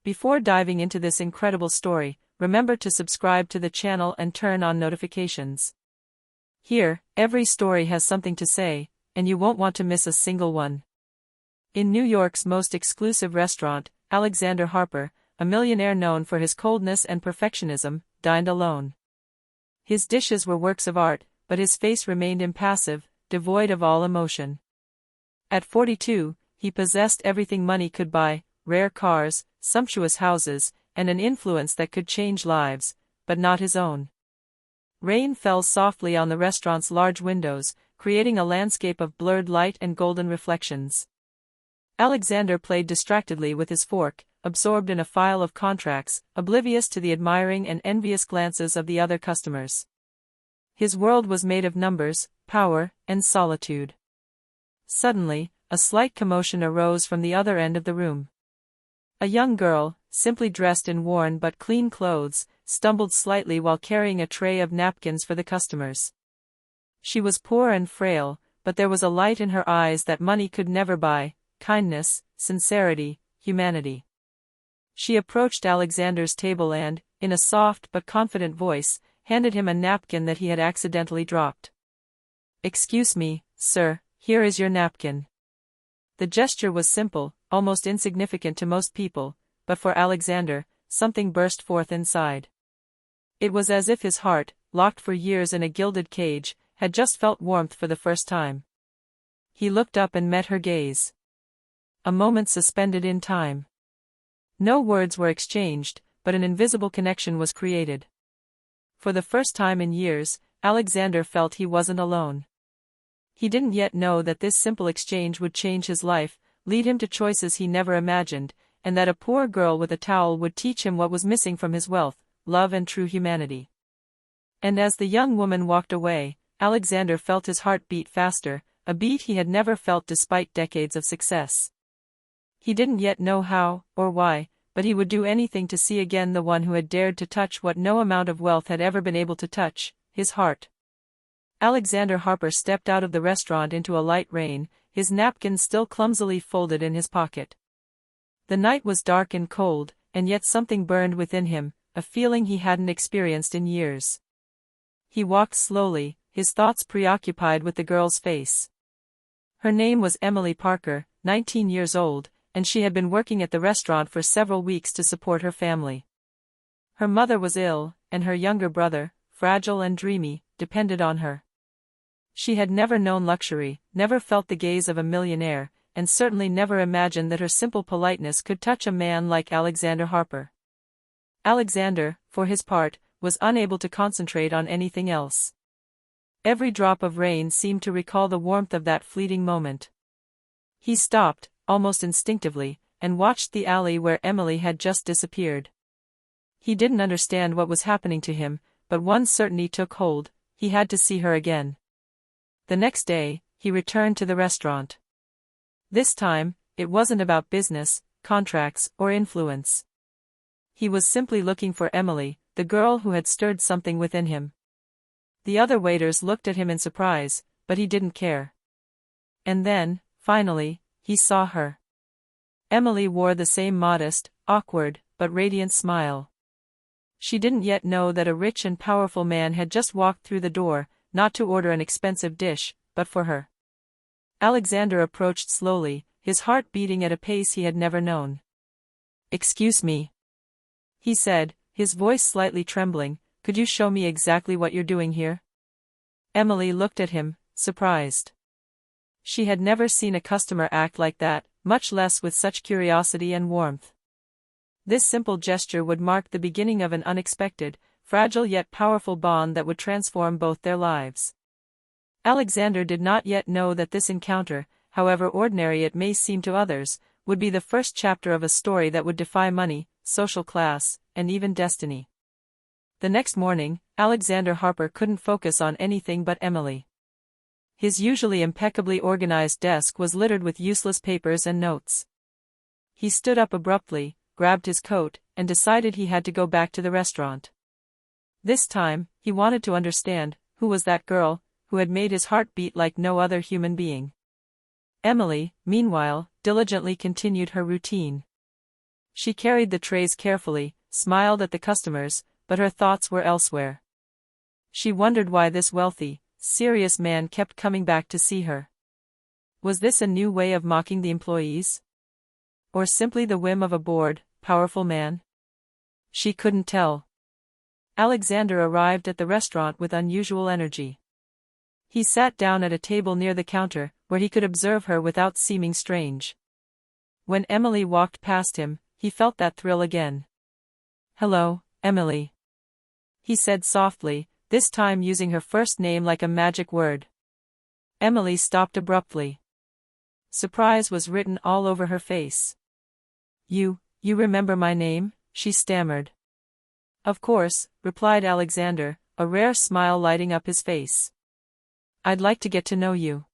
Before diving into this incredible story, remember to subscribe to the channel and turn on notifications. Here, every story has something to say, and you won't want to miss a single one. In New York's most exclusive restaurant, Alexander Harper, a millionaire known for his coldness and perfectionism, dined alone. His dishes were works of art, but his face remained impassive, devoid of all emotion. At 42, he possessed everything money could buy: rare cars, sumptuous houses, and an influence that could change lives, but not his own. Rain fell softly on the restaurant's large windows, creating a landscape of blurred light and golden reflections. Alexander played distractedly with his fork, absorbed in a file of contracts, oblivious to the admiring and envious glances of the other customers. His world was made of numbers, power, and solitude. Suddenly, a slight commotion arose from the other end of the room. A young girl, simply dressed in worn but clean clothes, stumbled slightly while carrying a tray of napkins for the customers. She was poor and frail, but there was a light in her eyes that money could never buy: kindness, sincerity, humanity. She approached Alexander's table and, in a soft but confident voice, handed him a napkin that he had accidentally dropped. "Excuse me, sir, here is your napkin." The gesture was simple, almost insignificant to most people, but for Alexander, something burst forth inside. It was as if his heart, locked for years in a gilded cage, had just felt warmth for the first time. He looked up and met her gaze. A moment suspended in time. No words were exchanged, but an invisible connection was created. For the first time in years, Alexander felt he wasn't alone. He didn't yet know that this simple exchange would change his life, lead him to choices he never imagined, and that a poor girl with a towel would teach him what was missing from his wealth: love and true humanity. And as the young woman walked away, Alexander felt his heart beat faster, a beat he had never felt despite decades of success. He didn't yet know how, or why, but he would do anything to see again the one who had dared to touch what no amount of wealth had ever been able to touch: his heart. Alexander Harper stepped out of the restaurant into a light rain, his napkin still clumsily folded in his pocket. The night was dark and cold, and yet something burned within him, a feeling he hadn't experienced in years. He walked slowly, his thoughts preoccupied with the girl's face. Her name was Emily Parker, 19 years old, and she had been working at the restaurant for several weeks to support her family. Her mother was ill, and her younger brother, fragile and dreamy, depended on her. She had never known luxury, never felt the gaze of a millionaire, and certainly never imagined that her simple politeness could touch a man like Alexander Harper. Alexander, for his part, was unable to concentrate on anything else. Every drop of rain seemed to recall the warmth of that fleeting moment. He stopped, almost instinctively, and watched the alley where Emily had just disappeared. He didn't understand what was happening to him, but one certainty took hold: he had to see her again. The next day, he returned to the restaurant. This time, it wasn't about business, contracts, or influence. He was simply looking for Emily, the girl who had stirred something within him. The other waiters looked at him in surprise, but he didn't care. And then, finally, he saw her. Emily wore the same modest, awkward, but radiant smile. She didn't yet know that a rich and powerful man had just walked through the door, not to order an expensive dish, but for her. Alexander approached slowly, his heart beating at a pace he had never known. "Excuse me," he said, his voice slightly trembling, "could you show me exactly what you're doing here?" Emily looked at him, surprised. She had never seen a customer act like that, much less with such curiosity and warmth. This simple gesture would mark the beginning of an unexpected, fragile yet powerful bond that would transform both their lives. Alexander did not yet know that this encounter, however ordinary it may seem to others, would be the first chapter of a story that would defy money, social class, and even destiny. The next morning, Alexander Harper couldn't focus on anything but Emily. His usually impeccably organized desk was littered with useless papers and notes. He stood up abruptly, grabbed his coat, and decided he had to go back to the restaurant. This time, he wanted to understand, who was that girl, who had made his heart beat like no other human being. Emily, meanwhile, diligently continued her routine. She carried the trays carefully, smiled at the customers, but her thoughts were elsewhere. She wondered why this wealthy, serious man kept coming back to see her. Was this a new way of mocking the employees? Or simply the whim of a bored, powerful man? She couldn't tell. Alexander arrived at the restaurant with unusual energy. He sat down at a table near the counter, where he could observe her without seeming strange. When Emily walked past him, he felt that thrill again. "Hello, Emily," he said softly, this time using her first name like a magic word. Emily stopped abruptly. Surprise was written all over her face. You remember my name?" she stammered. "Of course," replied Alexander, a rare smile lighting up his face. "I'd like to get to know you."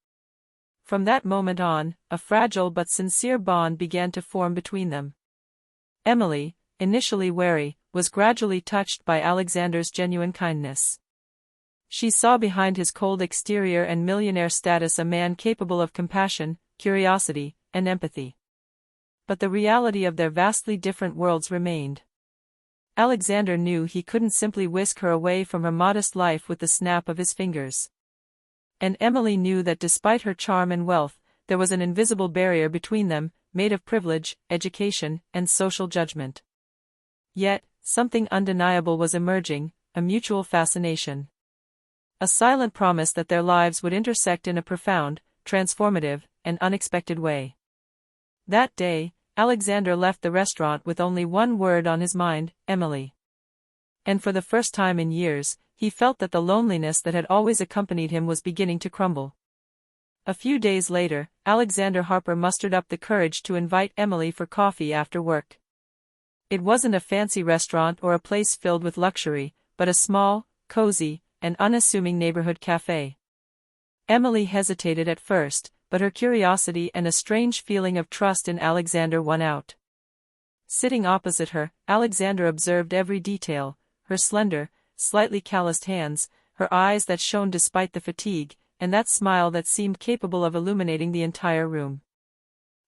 From that moment on, a fragile but sincere bond began to form between them. Emily, initially wary, was gradually touched by Alexander's genuine kindness. She saw behind his cold exterior and millionaire status a man capable of compassion, curiosity, and empathy. But the reality of their vastly different worlds remained. Alexander knew he couldn't simply whisk her away from her modest life with the snap of his fingers. And Emily knew that despite her charm and wealth, there was an invisible barrier between them, made of privilege, education, and social judgment. Yet, something undeniable was emerging, a mutual fascination. A silent promise that their lives would intersect in a profound, transformative, and unexpected way. That day, Alexander left the restaurant with only one word on his mind: Emily. And for the first time in years, he felt that the loneliness that had always accompanied him was beginning to crumble. A few days later, Alexander Harper mustered up the courage to invite Emily for coffee after work. It wasn't a fancy restaurant or a place filled with luxury, but a small, cozy, and unassuming neighborhood cafe. Emily hesitated at first, but her curiosity and a strange feeling of trust in Alexander won out. Sitting opposite her, Alexander observed every detail: her slender, slightly calloused hands, her eyes that shone despite the fatigue, and that smile that seemed capable of illuminating the entire room.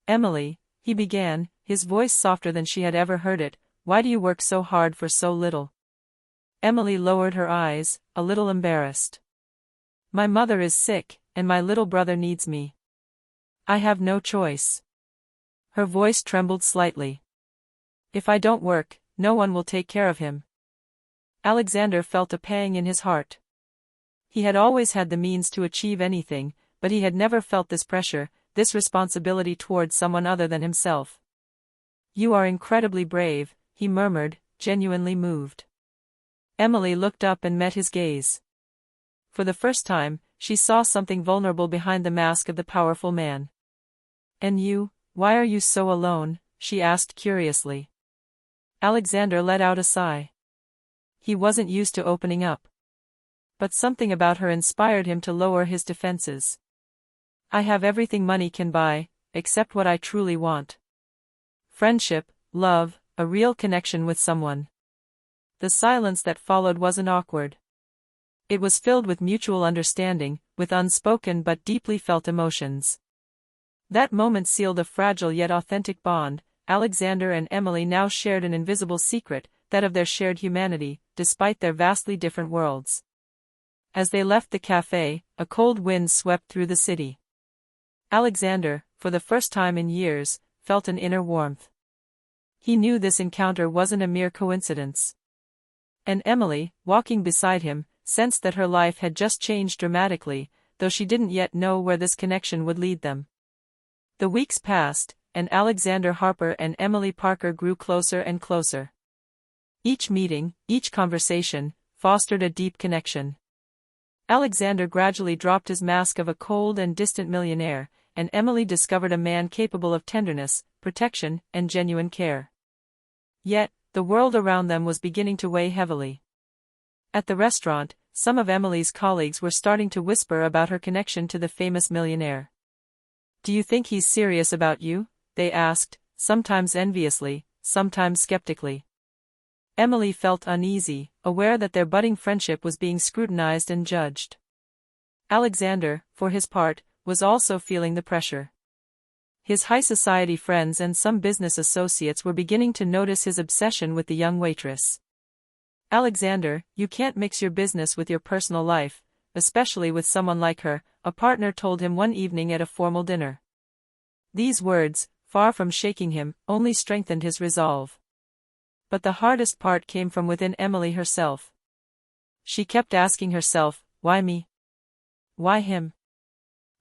"Emily," he began, his voice softer than she had ever heard it, "why do you work so hard for so little?" Emily lowered her eyes, a little embarrassed. "My mother is sick, and my little brother needs me. I have no choice." Her voice trembled slightly. "If I don't work, no one will take care of him." Alexander felt a pang in his heart. He had always had the means to achieve anything, but he had never felt this pressure, this responsibility towards someone other than himself. "You are incredibly brave," he murmured, genuinely moved. Emily looked up and met his gaze. For the first time, she saw something vulnerable behind the mask of the powerful man. "And you, why are you so alone?" she asked curiously. Alexander let out a sigh. He wasn't used to opening up. But something about her inspired him to lower his defenses. "I have everything money can buy, except what I truly want. Friendship, love, a real connection with someone." The silence that followed wasn't awkward. It was filled with mutual understanding, with unspoken but deeply felt emotions. That moment sealed a fragile yet authentic bond. Alexander and Emily now shared an invisible secret, that of their shared humanity, despite their vastly different worlds. As they left the cafe, a cold wind swept through the city. Alexander, for the first time in years, felt an inner warmth. He knew this encounter wasn't a mere coincidence. And Emily, walking beside him, sensed that her life had just changed dramatically, though she didn't yet know where this connection would lead them. The weeks passed, and Alexander Harper and Emily Parker grew closer and closer. Each meeting, each conversation, fostered a deep connection. Alexander gradually dropped his mask of a cold and distant millionaire, and Emily discovered a man capable of tenderness, protection, and genuine care. Yet, the world around them was beginning to weigh heavily. At the restaurant, some of Emily's colleagues were starting to whisper about her connection to the famous millionaire. "Do you think he's serious about you?" they asked, sometimes enviously, sometimes skeptically. Emily felt uneasy, aware that their budding friendship was being scrutinized and judged. Alexander, for his part, was also feeling the pressure. His high society friends and some business associates were beginning to notice his obsession with the young waitress. "Alexander, you can't mix your business with your personal life, especially with someone like her," a partner told him one evening at a formal dinner. These words, far from shaking him, only strengthened his resolve. But the hardest part came from within Emily herself. She kept asking herself, why me? Why him?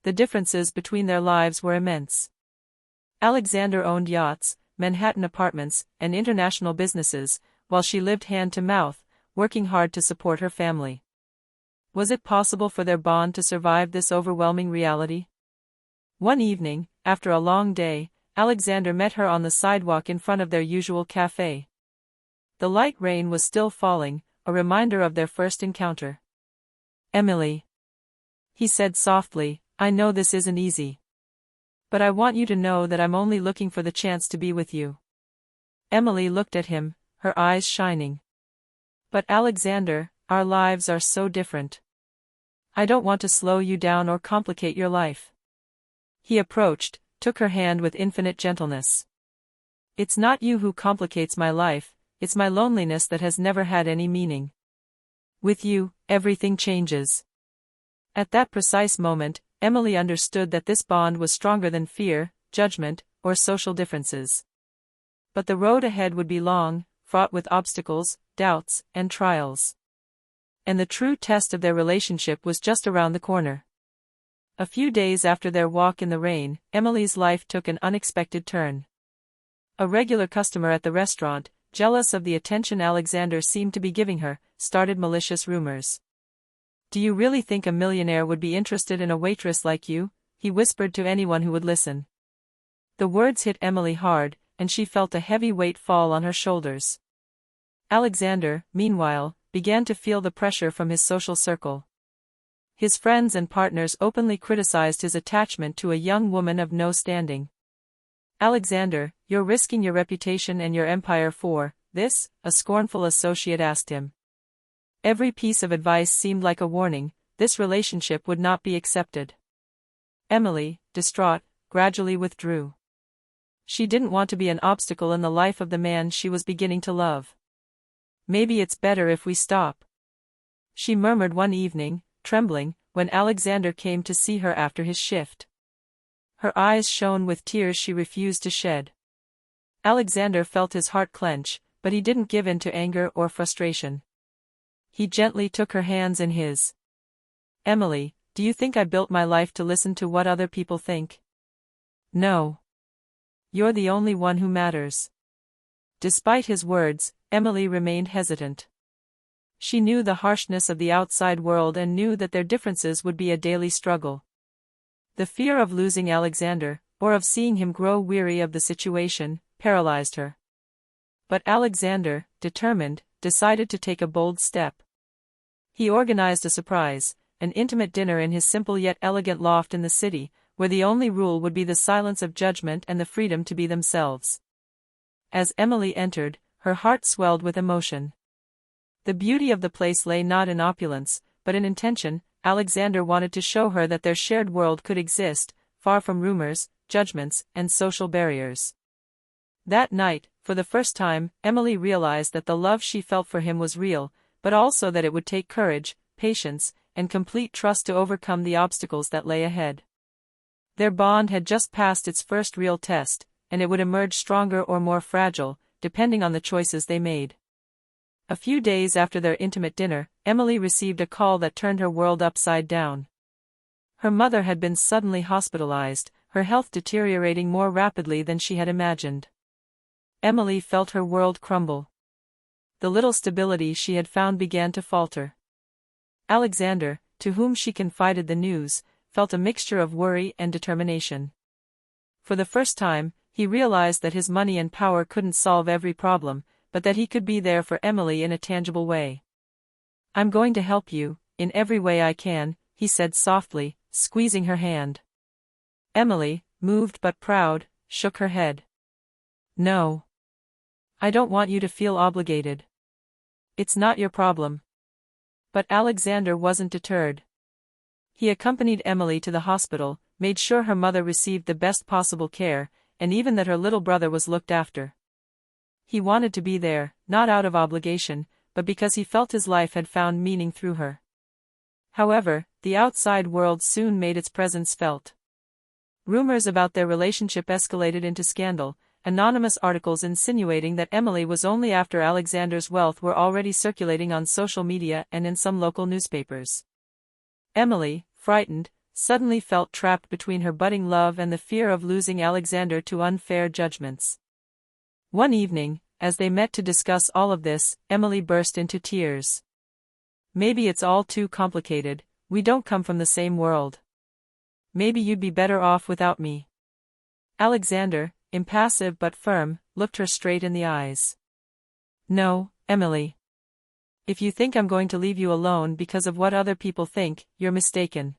The differences between their lives were immense. Alexander owned yachts, Manhattan apartments, and international businesses, while she lived hand to mouth, working hard to support her family. Was it possible for their bond to survive this overwhelming reality? One evening, after a long day, Alexander met her on the sidewalk in front of their usual cafe. The light rain was still falling, a reminder of their first encounter. "Emily," he said softly, "I know this isn't easy. But I want you to know that I'm only looking for the chance to be with you." Emily looked at him, her eyes shining. "But Alexander, our lives are so different. I don't want to slow you down or complicate your life." He approached, took her hand with infinite gentleness. "It's not you who complicates my life, it's my loneliness that has never had any meaning. With you, everything changes." At that precise moment, Emily understood that this bond was stronger than fear, judgment, or social differences. But the road ahead would be long, fraught with obstacles, doubts, and trials. And the true test of their relationship was just around the corner. A few days after their walk in the rain, Emily's life took an unexpected turn. A regular customer at the restaurant, jealous of the attention Alexander seemed to be giving her, started malicious rumors. "Do you really think a millionaire would be interested in a waitress like you?" he whispered to anyone who would listen. The words hit Emily hard, and she felt a heavy weight fall on her shoulders. Alexander, meanwhile, began to feel the pressure from his social circle. His friends and partners openly criticized his attachment to a young woman of no standing. "Alexander, you're risking your reputation and your empire for this?" a scornful associate asked him. Every piece of advice seemed like a warning: this relationship would not be accepted. Emily, distraught, gradually withdrew. She didn't want to be an obstacle in the life of the man she was beginning to love. "Maybe it's better if we stop," she murmured one evening, trembling, when Alexander came to see her after his shift. Her eyes shone with tears she refused to shed. Alexander felt his heart clench, but he didn't give in to anger or frustration. He gently took her hands in his. "Emily, do you think I built my life to listen to what other people think? No. You're the only one who matters." Despite his words, Emily remained hesitant. She knew the harshness of the outside world and knew that their differences would be a daily struggle. The fear of losing Alexander, or of seeing him grow weary of the situation, paralyzed her. But Alexander, determined, decided to take a bold step. He organized a surprise, an intimate dinner in his simple yet elegant loft in the city, where the only rule would be the silence of judgment and the freedom to be themselves. As Emily entered, her heart swelled with emotion. The beauty of the place lay not in opulence, but in intention. Alexander wanted to show her that their shared world could exist, far from rumors, judgments, and social barriers. That night, for the first time, Emily realized that the love she felt for him was real, but also that it would take courage, patience, and complete trust to overcome the obstacles that lay ahead. Their bond had just passed its first real test, and it would emerge stronger or more fragile, depending on the choices they made. A few days after their intimate dinner, Emily received a call that turned her world upside down. Her mother had been suddenly hospitalized, her health deteriorating more rapidly than she had imagined. Emily felt her world crumble. The little stability she had found began to falter. Alexander, to whom she confided the news, felt a mixture of worry and determination. For the first time, he realized that his money and power couldn't solve every problem, but that he could be there for Emily in a tangible way. "I'm going to help you, in every way I can," he said softly, squeezing her hand. Emily, moved but proud, shook her head. "No. I don't want you to feel obligated. It's not your problem." But Alexander wasn't deterred. He accompanied Emily to the hospital, made sure her mother received the best possible care, and even that her little brother was looked after. He wanted to be there, not out of obligation, but because he felt his life had found meaning through her. However, the outside world soon made its presence felt. Rumors about their relationship escalated into scandal. Anonymous articles insinuating that Emily was only after Alexander's wealth were already circulating on social media and in some local newspapers. Emily, frightened, suddenly felt trapped between her budding love and the fear of losing Alexander to unfair judgments. One evening, as they met to discuss all of this, Emily burst into tears. "Maybe it's all too complicated, we don't come from the same world. Maybe you'd be better off without me." Alexander, impassive but firm, looked her straight in the eyes. "No, Emily. If you think I'm going to leave you alone because of what other people think, you're mistaken.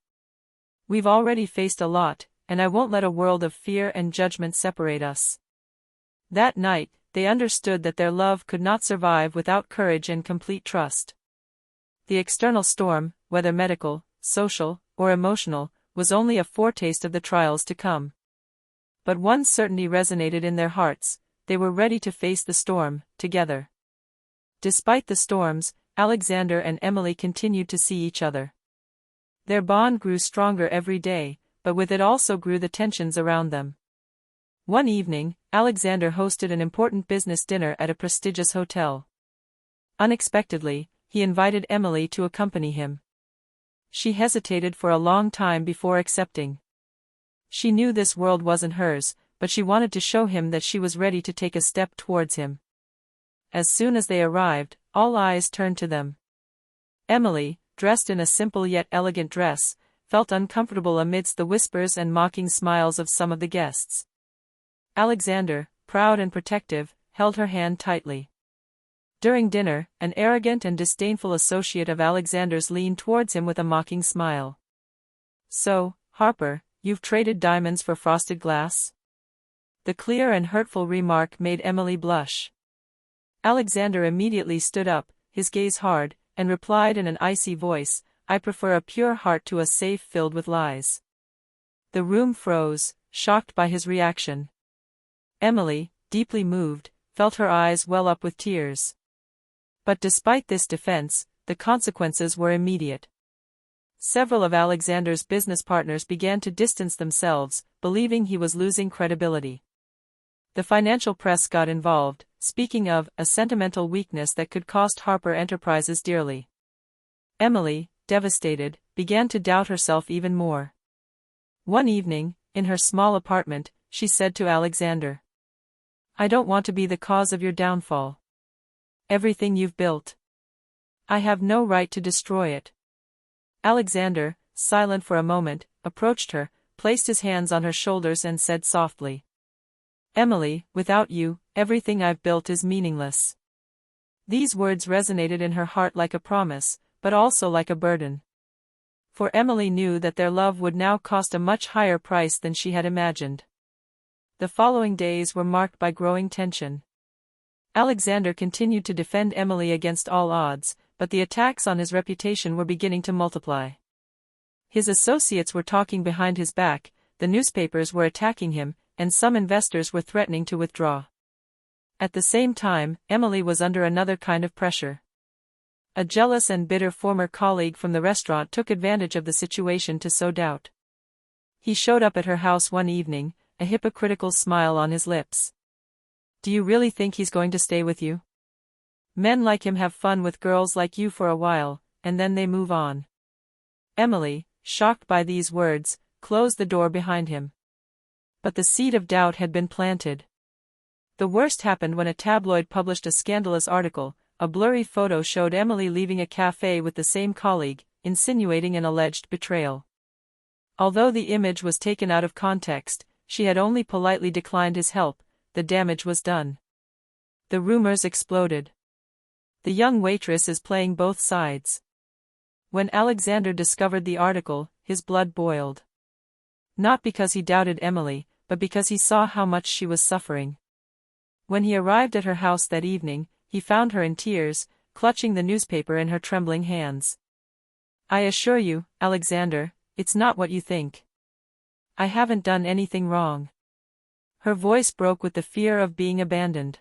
We've already faced a lot, and I won't let a world of fear and judgment separate us." That night, they understood that their love could not survive without courage and complete trust. The external storm, whether medical, social, or emotional, was only a foretaste of the trials to come. But one certainty resonated in their hearts: they were ready to face the storm, together. Despite the storms, Alexander and Emily continued to see each other. Their bond grew stronger every day, but with it also grew the tensions around them. One evening, Alexander hosted an important business dinner at a prestigious hotel. Unexpectedly, he invited Emily to accompany him. She hesitated for a long time before accepting. She knew this world wasn't hers, but she wanted to show him that she was ready to take a step towards him. As soon as they arrived, all eyes turned to them. Emily, dressed in a simple yet elegant dress, felt uncomfortable amidst the whispers and mocking smiles of some of the guests. Alexander, proud and protective, held her hand tightly. During dinner, an arrogant and disdainful associate of Alexander's leaned towards him with a mocking smile. "So, Harper, you've traded diamonds for frosted glass?" The clear and hurtful remark made Emily blush. Alexander immediately stood up, his gaze hard, and replied in an icy voice, "I prefer a pure heart to a safe filled with lies." The room froze, shocked by his reaction. Emily, deeply moved, felt her eyes well up with tears. But despite this defense, the consequences were immediate. Several of Alexander's business partners began to distance themselves, believing he was losing credibility. The financial press got involved, speaking of a sentimental weakness that could cost Harper Enterprises dearly. Emily, devastated, began to doubt herself even more. One evening, in her small apartment, she said to Alexander, "I don't want to be the cause of your downfall. Everything you've built. I have no right to destroy it." Alexander, silent for a moment, approached her, placed his hands on her shoulders and said softly, "Emily, without you, everything I've built is meaningless." These words resonated in her heart like a promise, but also like a burden. For Emily knew that their love would now cost a much higher price than she had imagined. The following days were marked by growing tension. Alexander continued to defend Emily against all odds, but the attacks on his reputation were beginning to multiply. His associates were talking behind his back, the newspapers were attacking him, and some investors were threatening to withdraw. At the same time, Emily was under another kind of pressure. A jealous and bitter former colleague from the restaurant took advantage of the situation to sow doubt. He showed up at her house one evening, a hypocritical smile on his lips. "Do you really think he's going to stay with you? Men like him have fun with girls like you for a while, and then they move on." Emily, shocked by these words, closed the door behind him. But the seed of doubt had been planted. The worst happened when a tabloid published a scandalous article. A blurry photo showed Emily leaving a cafe with the same colleague, insinuating an alleged betrayal. Although the image was taken out of context, she had only politely declined his help. The damage was done. The rumors exploded. The young waitress is playing both sides. When Alexander discovered the article, his blood boiled. Not because he doubted Emily, but because he saw how much she was suffering. When he arrived at her house that evening, he found her in tears, clutching the newspaper in her trembling hands. "I assure you, Alexander, it's not what you think. I haven't done anything wrong. Her voice broke with the fear of being abandoned.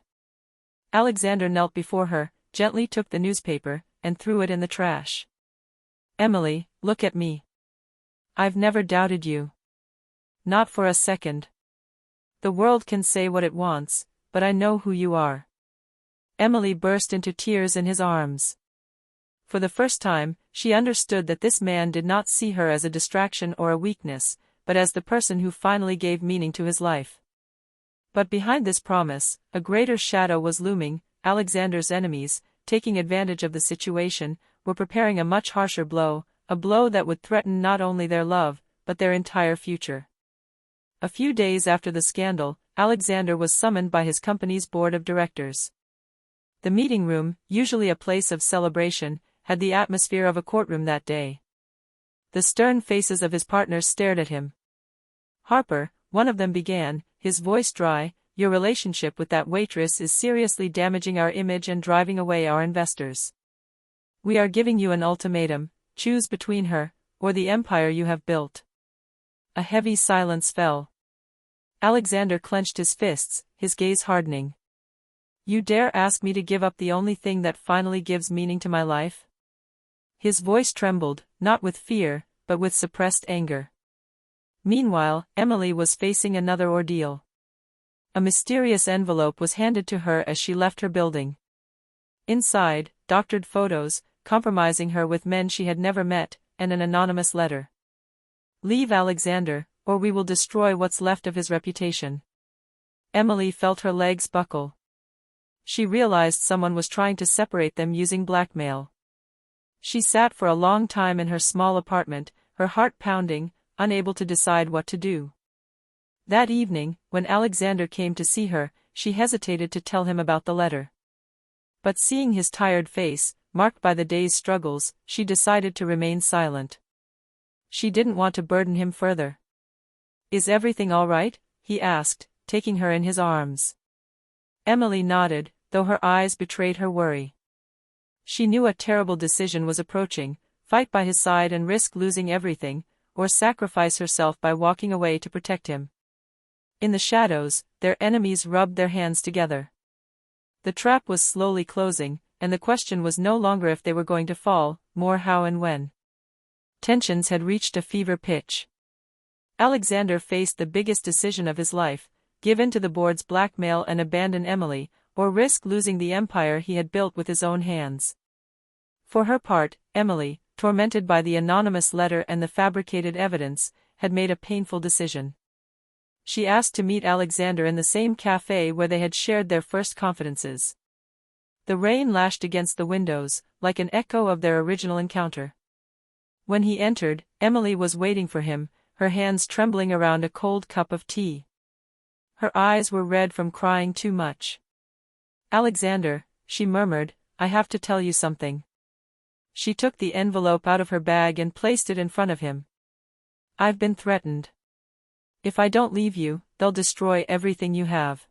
Alexander knelt before her, gently took the newspaper, and threw it in the trash. Emily, look at me. I've never doubted you. Not for a second. The world can say what it wants, but I know who you are. Emily burst into tears in his arms. For the first time, she understood that this man did not see her as a distraction or a weakness, but as the person who finally gave meaning to his life. But behind this promise, a greater shadow was looming. Alexander's enemies, taking advantage of the situation, were preparing a much harsher blow, a blow that would threaten not only their love, but their entire future. A few days after the scandal, Alexander was summoned by his company's board of directors. The meeting room, usually a place of celebration, had the atmosphere of a courtroom that day. The stern faces of his partners stared at him. Harper, one of them began, his voice dry, your relationship with that waitress is seriously damaging our image and driving away our investors. We are giving you an ultimatum, choose between her, or the empire you have built. A heavy silence fell. Alexander clenched his fists, his gaze hardening. You dare ask me to give up the only thing that finally gives meaning to my life? His voice trembled, not with fear, but with suppressed anger. Meanwhile, Emily was facing another ordeal. A mysterious envelope was handed to her as she left her building. Inside, doctored photos, compromising her with men she had never met, and an anonymous letter. Leave Alexander, or we will destroy what's left of his reputation. Emily felt her legs buckle. She realized someone was trying to separate them using blackmail. She sat for a long time in her small apartment, her heart pounding, unable to decide what to do. That evening, when Alexander came to see her, she hesitated to tell him about the letter. But seeing his tired face, marked by the day's struggles, she decided to remain silent. She didn't want to burden him further. Is everything all right? He asked, taking her in his arms. Emily nodded, though her eyes betrayed her worry. She knew a terrible decision was approaching: fight by his side and risk losing everything, or sacrifice herself by walking away to protect him. In the shadows, their enemies rubbed their hands together. The trap was slowly closing, and the question was no longer if they were going to fall, more how and when. Tensions had reached a fever pitch. Alexander faced the biggest decision of his life: give in to the board's blackmail and abandon Emily, or risk losing the empire he had built with his own hands. For her part, Emily, tormented by the anonymous letter and the fabricated evidence, had made a painful decision. She asked to meet Alexander in the same cafe where they had shared their first confidences. The rain lashed against the windows, like an echo of their original encounter. When he entered, Emily was waiting for him, her hands trembling around a cold cup of tea. Her eyes were red from crying too much. Alexander, she murmured, I have to tell you something. She took the envelope out of her bag and placed it in front of him. I've been threatened. If I don't leave you, they'll destroy everything you have.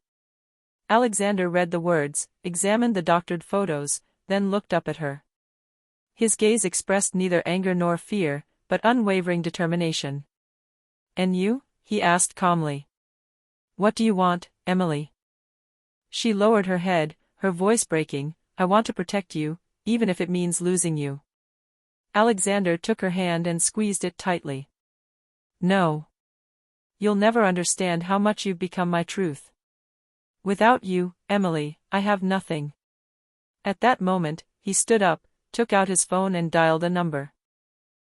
Alexander read the words, examined the doctored photos, then looked up at her. His gaze expressed neither anger nor fear, but unwavering determination. And you? He asked calmly. What do you want, Emily? She lowered her head, her voice breaking. I want to protect you, even if it means losing you. Alexander took her hand and squeezed it tightly. No. You'll never understand how much you've become my truth. Without you, Emily, I have nothing. At that moment, he stood up, took out his phone and dialed a number.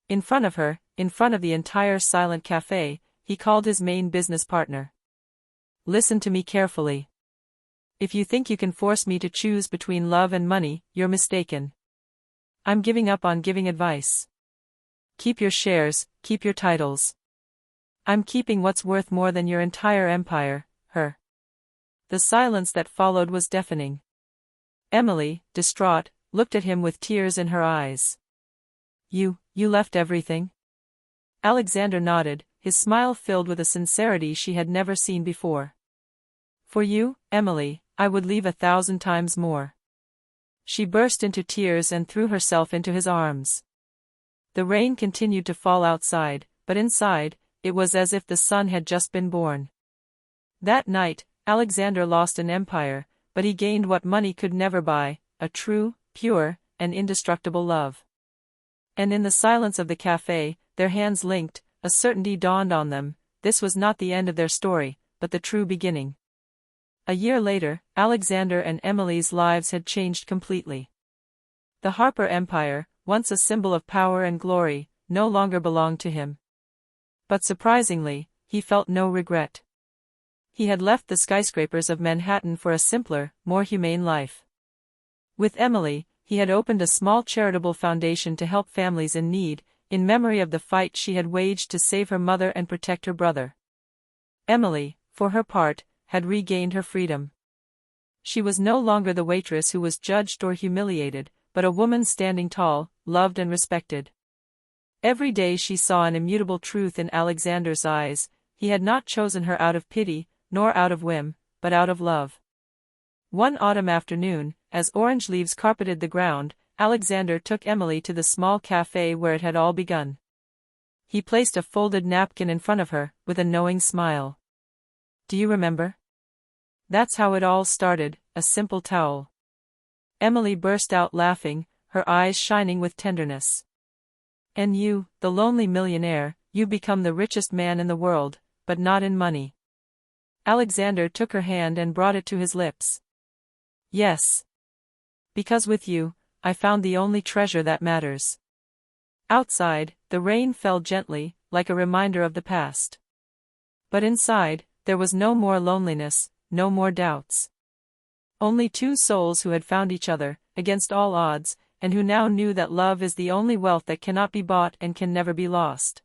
In front of her, in front of the entire silent cafe, he called his main business partner. Listen to me carefully. If you think you can force me to choose between love and money, you're mistaken. I'm giving up on giving advice. Keep your shares, keep your titles. I'm keeping what's worth more than your entire empire, her. The silence that followed was deafening. Emily, distraught, looked at him with tears in her eyes. You left everything? Alexander nodded, his smile filled with a sincerity she had never seen before. For you, Emily, I would leave 1,000 times more. She burst into tears and threw herself into his arms. The rain continued to fall outside, but inside, it was as if the sun had just been born. That night, Alexander lost an empire, but he gained what money could never buy, a true, pure, and indestructible love. And in the silence of the cafe, their hands linked, a certainty dawned on them: this was not the end of their story, but the true beginning. A year later, Alexander and Emily's lives had changed completely. The Harper Empire, once a symbol of power and glory, no longer belonged to him. But surprisingly, he felt no regret. He had left the skyscrapers of Manhattan for a simpler, more humane life. With Emily, he had opened a small charitable foundation to help families in need, in memory of the fight she had waged to save her mother and protect her brother. Emily, for her part, had regained her freedom. She was no longer the waitress who was judged or humiliated, but a woman standing tall, loved and respected. Every day she saw an immutable truth in Alexander's eyes: he had not chosen her out of pity, nor out of whim, but out of love. One autumn afternoon, as orange leaves carpeted the ground, Alexander took Emily to the small cafe where it had all begun. He placed a folded napkin in front of her, with a knowing smile. "Do you remember? That's how it all started, a simple towel." Emily burst out laughing, her eyes shining with tenderness. "And you, the lonely millionaire, you become the richest man in the world, but not in money." Alexander took her hand and brought it to his lips. "Yes. Because with you, I found the only treasure that matters." Outside, the rain fell gently, like a reminder of the past. But inside, there was no more loneliness, no more doubts. Only two souls who had found each other, against all odds, and who now knew that love is the only wealth that cannot be bought and can never be lost.